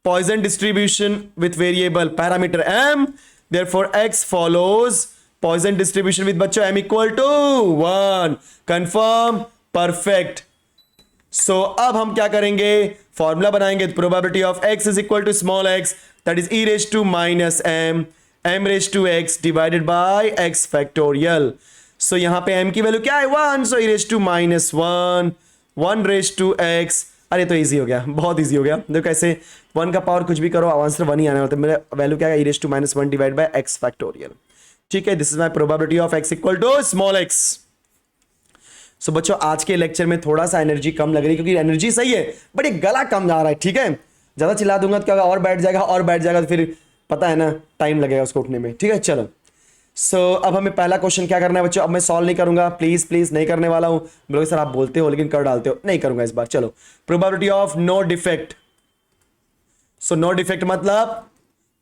Poisson distribution with variable parameter m. Therefore x follows Poisson distribution with बच्चों m equal to 1. Confirm, perfect. So अब हम क्या करेंगे, formula बनाएंगे, probability of x is equal to small x, that is e raised to minus m raised to x divided by x factorial। so यहां पे m की value क्या है 1, so e raised to minus 1, 1 raised to x, अरे तो easy हो गया, बहुत इजी हो गया, देखो कैसे 1 का पावर कुछ भी करो आंसर 1 ही आने वाला है, मेरा वैल्यू क्या है e raised to minus 1 divided by x factorial, ठीक है। This is my probability of x equal to small x। So बच्चों आज के लेक्चर में थोड़ा सा एनर्जी कम लग रही है, क्योंकि एनर्जी सही है बट एक गला कम जा रहा है, ठीक है, ज्यादा चिल्ला दूंगा तो क्या होगा, और बैठ जाएगा तो फिर पता है ना टाइम लगेगा उसको उठने में, ठीक है। चलो अब हमें पहला क्वेश्चन क्या करना है बच्चों, अब मैं सॉल्व नहीं करूंगा, प्लीज प्लीज नहीं करने वाला हूं, बोलोगे सर आप बोलते हो लेकिन कर डालते हो, नहीं करूंगा इस बार। चलो probability of no defect, so no defect मतलब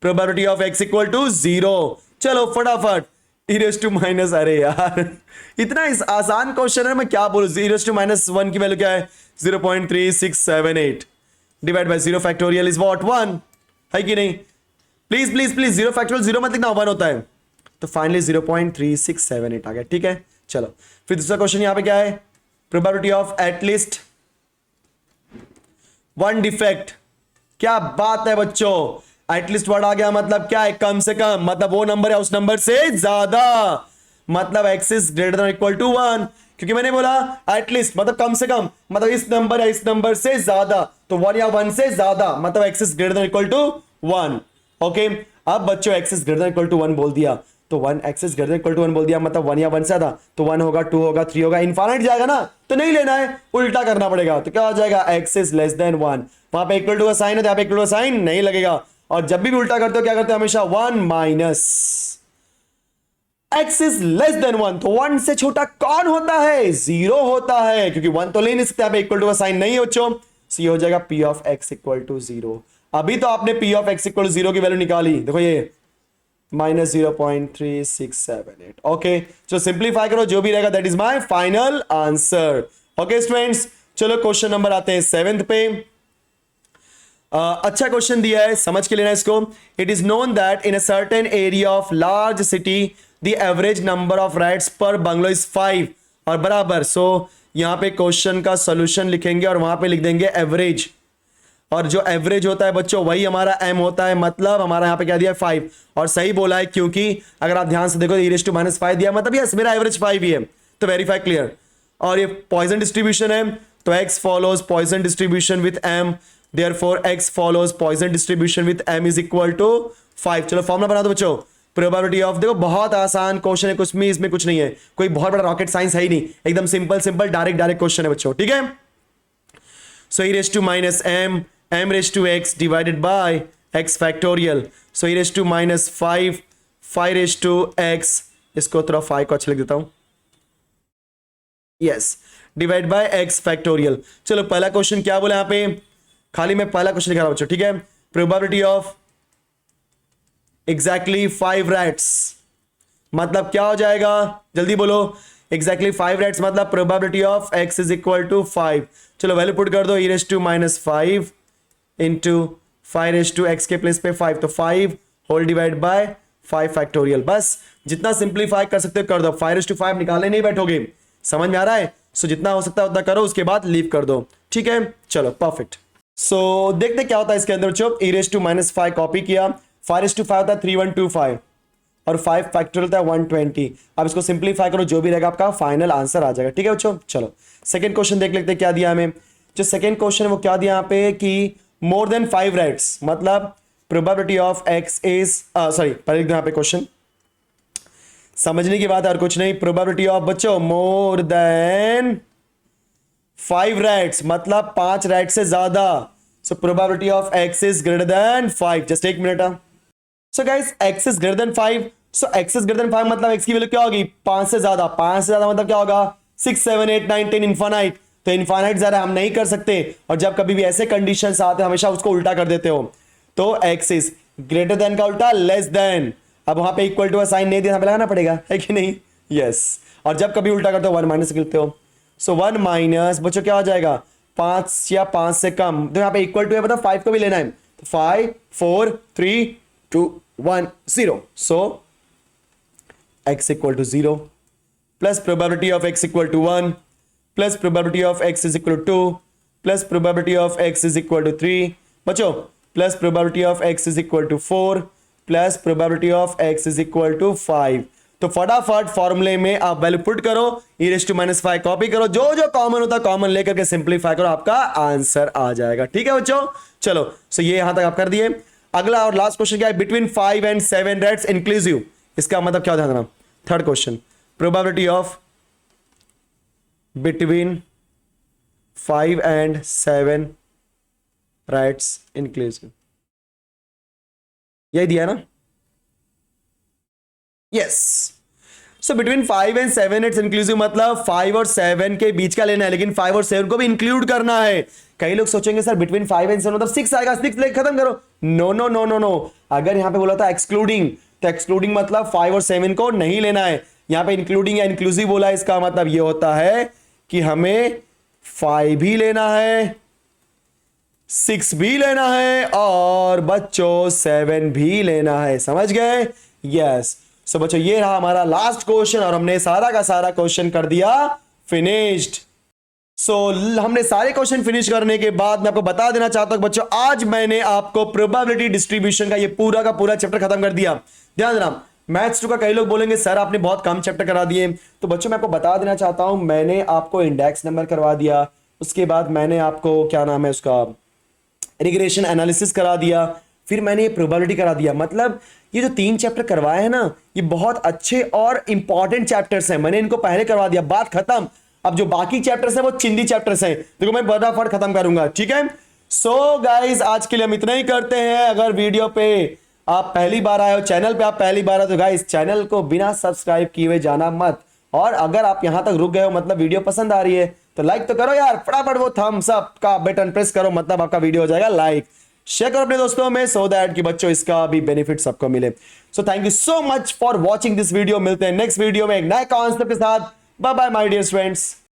probability of x equal to 0। चलो फटाफट e रेज़ टू माइनस, अरे यार इतना इस आसान क्वेश्चन है, मैं क्या बोलूं, e रेज़ टू माइनस 1 की वैल्यू क्या है 0.3678 divide by 0 factorial is what 1, है कि नहीं, प्लीज प्लीज प्लीज 0 फैक्टोरियल 0 मत लिखना 1 होता है, तो फाइनली 0.3678 आ गया, ठीक है। चलो फिर दूसरा क्वेश्चन यहां पे क्या है, प्रोबेबिलिटी ऑफ एटलीस्ट 1 डिफेक्ट, क्या बात है बच्चों, एटलीस्ट वर्ड आ गया मतलब क्या है, कम से कम, मतलब वो नंबर है उस नंबर से ज्यादा, मतलब x is greater than equal to 1, क्योंकि मैंने बोला एटलीस्ट मतलब कम से कम, मतलब इस नंबर या इस नंबर से ज्यादा, तो 1 या 1 से ज्यादा, मतलब x is greater than equal to 1। Okay अब बच्चों x is greater than equal to 1 बोल दिया, तो 1 x is greater than equal to 1 बोल दिया मतलब 1 या 1 से ज्यादा, तो 1 होगा 2 होगा 3 होगा, इनफाइनाइट जाएगा ना, तो नहीं लेना है, उल्टा करना पड़ेगा, तो क्या हो जाएगा x इज लेस देन 1, वहां पे इक्वल टू का साइन है तो यहाँ पे इक्वल टू का साइन नहीं लगेगा, और जब भी उल्टा करते हो क्या करते हो हमेशा 1 minus x is less then 1, तो 1 से छोटा कौन होता है, 0 होता है, क्योंकि 1 तो ले नहीं सकते, इक्वल टू का साइन नहीं है बच्चों, सी हो जाएगा p of x equal to 0। अभी तो आपने p of x equal to 0 की वैल्यू निकाली, देखो ये माइनस 0.3678। ओके चलो सिंप्लीफाई करो, जो भी रहेगा that is my final answer. Okay students चलो क्वेश्चन नंबर आते हैं 7th पे। अच्छा क्वेश्चन दिया है, समझ के लेना इसको। It is known that in a certain area of large city the average number of rats पर बंगलो इज 5 और बराबर, सो यहां पे क्वेश्चन का सॉल्यूशन लिखेंगे और वहां पे लिख देंगे एवरेज, और जो एवरेज होता है बच्चों वही हमारा m होता है, मतलब हमारा यहाँ पे क्या दिया 5, और सही बोला है क्योंकि अगर आप ध्यान से देखो e रेज़ टू माइनस 5 दिया, मतलब यस मेरा एवरेज 5 ही है, तो वेरीफाई क्लियर। और ये पॉइजन डिस्ट्रीब्यूशन है, तो x follows Poisson distribution with m, therefore x follows Poisson distribution with m is equal to 5। चलो फॉर्मूला बना दो बच्चों, प्रोबेबिलिटी ऑफ, देखो बहुत आसान क्वेश्चन है, कुछ में इसमें कुछ नहीं है, कोई बहुत बड़ा रॉकेट साइंस है ही नहीं, एकदम सिंपल सिंपल डायरेक्ट क्वेश्चन है बच्चों, ठीक है। So e raised to minus m raised to x divided by x factorial. So e raised to minus 5 raised to x, इसको थोड़ा 5 को अच्छा लिख देता हूं, yes, divide by x factorial. चलो पहला क्वेश्चन क्या बोला यहां पे, खाली मैं पहला क्वेश्चन लिखा रहा हूं बच्चों, ठीक है. प्रोबेबिलिटी ऑफ एग्जैक्टली 5 रैट्स मतलब क्या हो जाएगा, जल्दी बोलो. एग्जैक्टली 5 रैट्स मतलब probability of x is equal to 5. चलो वैल्यू पुट कर दो, e raise to minus 5 into 5 raise to x के प्लेस पे 5, तो 5 होल डिवाइड बाय 5 फैक्टोरियल. बस जितना सिंप्लीफाई कर सकते हो कर दो. 5 रेज टू 5 निकालने नहीं बैठोगे, समझ में आ रहा है. सो जितना हो सकता है उतना करो, उसके बाद लीव कर दो, ठीक है. चलो परफेक्ट. सो देखते क्या होता है इसके अंदर बच्चों. e raise to minus 5 copy किया, 5 रेज टू 5 होता है 3125 और 5 फैक्टोरियल होता है 120. अब इसको सिंप्लीफाई करो, जो भी रहेगा आपका फाइनल आंसर आ जाएगा, ठीक है बच्चों. चलो सेकंड क्वेश्चन देख लेते हैं क्या दिया हमें. जो सेकंड क्वेश्चन है वो क्या दिया यहाँ पे कि मोर देन 5 रैट्स मतलब probability of x is sorry पहले लिख दो यहाँ पे क्वेश्चन, समझने की बात है और कुछ नहीं. प्रोबेबिलिटी ऑफ बच्चों मोर देन 5 रैट्स मतलब 5 रैट से ज्यादा. So probability of x is greater than 5. Just एक minute. So guys x is greater than 5. So x is greater than 5 मतलब x की वैल्यू क्या होगी, 5 से ज्यादा. 5 से ज्यादा मतलब क्या होगा, 6 7 8 9 10 इनफाइनाइट. तो इनफाइनाइट ज्यादा हम नहीं कर सकते, और जब कभी भी ऐसे कंडीशंस आते हैं हमेशा उसको उल्टा कर देते हो. तो x इज ग्रेटर देन का उल्टा लेस देन. अब वहां पे इक्वल टू का साइन नहीं दिया, पे लगाना पड़ेगा, है कि नहीं. यस. और जब कभी उल्टा करते हो 1 माइनस करते हो. सो 1 माइनस बच्चों क्या हो जाएगा, 5 या 5 से कम. तो यहाँ पे इक्वल टू है मतलब 5 को भी लेना है. तो 5 4 3 2 1 0. So x equal to 0 plus probability of x equal to 1 plus probability of x is equal to 2 plus probability of x is equal to 3 बच्चों plus probability of x is equal to 4 plus probability of x is equal to 5. तो फटाफट फॉर्मूले में आप value put करो, e raise to minus 5 copy करो, जो जो कॉमन होता है कॉमन लेकर के सिंप्लीफाई करो, आपका आंसर आ जाएगा, ठीक है बच्चों. चलो सो ये यहां तक आप कर दिए. अगला और लास्ट क्वेश्चन क्या है, बिटवीन 5 एंड 7 रैट्स इंक्लूसिव. इसका मतलब क्या ध्यान देना. Third question, probability of between 5 and 7 rats inclusive, यही दिया ना. Yes. So between 5 and 7 it's inclusive मतलब 5 और 7 के बीच का लेना है, लेकिन 5 और 7 को भी इंक्लूड करना है. कई लोग सोचेंगे सर बिटवीन 5 एंड 7 मतलब 6 आएगा, 6 लेके खत्म करो. No no no no no. अगर यहां पे बोला था एक्सक्लूडिंग, तो एक्सक्लूडिंग मतलब 5 और 7 को नहीं लेना है. यहां पे इंक्लूडिंग या इंक्लूसिव बोला, इसका मतलब ये होता है कि हमें 5 भी लेना है, 6 भी लेना है और बच्चों 7 भी लेना है. समझ गए. यस. सो बच्चों ये रहा हमारा लास्ट क्वेश्चन और हमने सारा का सारा क्वेश्चन कर दिया फिनिश्ड. सो हमने सारे क्वेश्चन फिनिश करने के बाद मैं आपको बता देना चाहता हूं बच्चों, आज मैंने आपको प्रोबेबिलिटी डिस्ट्रीब्यूशन का ये पूरा का पूरा चैप्टर खत्म कर दिया. ध्यान देना, मैथ्स 2 का कई लोग बोलेंगे सर आपने बहुत कम चैप्टर करा दिए. तो बच्चों मैं आपको बता देना चाहता हूं, मैंने आपको इंडेक्स नंबर करवा दिया, उसके बाद मैंने आपको क्या नाम है उसका रिग्रेशन एनालिसिस करा दिया, फिर मैंने ये प्रोबेबिलिटी करा दिया. मतलब ये जो 3 चैप्टर करवाए हैं ना, ये बहुत अच्छे और इंपॉर्टेंट चैप्टर्स हैं. मैंने इनको पहले करवा दिया, बात खत्म. अब जो बाकी चैप्टर्स हैं वो चिंदी चैप्टर्स हैं, देखो मैं फटाफट खत्म करूंगा, ठीक है. सो गाइस आज के लिए हम इतना ही करते हैं. अगर वीडियो पे आप पहली बार आए हो, चैनल पे आप पहली बार आए तो गाइस चैनल को बिना सब्सक्राइब किए हुए जाना मत. और अगर आप यहां तक रुक गए हो मतलब वीडियो पसंद आ रही है तो लाइक तो करो यार, फटाफट वो थम्स अप का बटन प्रेस करो, मतलब आपका वीडियो हो जाएगा लाइक. शेयर करो अपने दोस्तों में सो दैट कि बच्चों इसका भी बेनिफिट सबको मिले. So thank you so much for watching this video. मिलते हैं नेक्स्ट वीडियो में एक नए कॉन्सेप्ट के साथ. Bye bye my dear friends.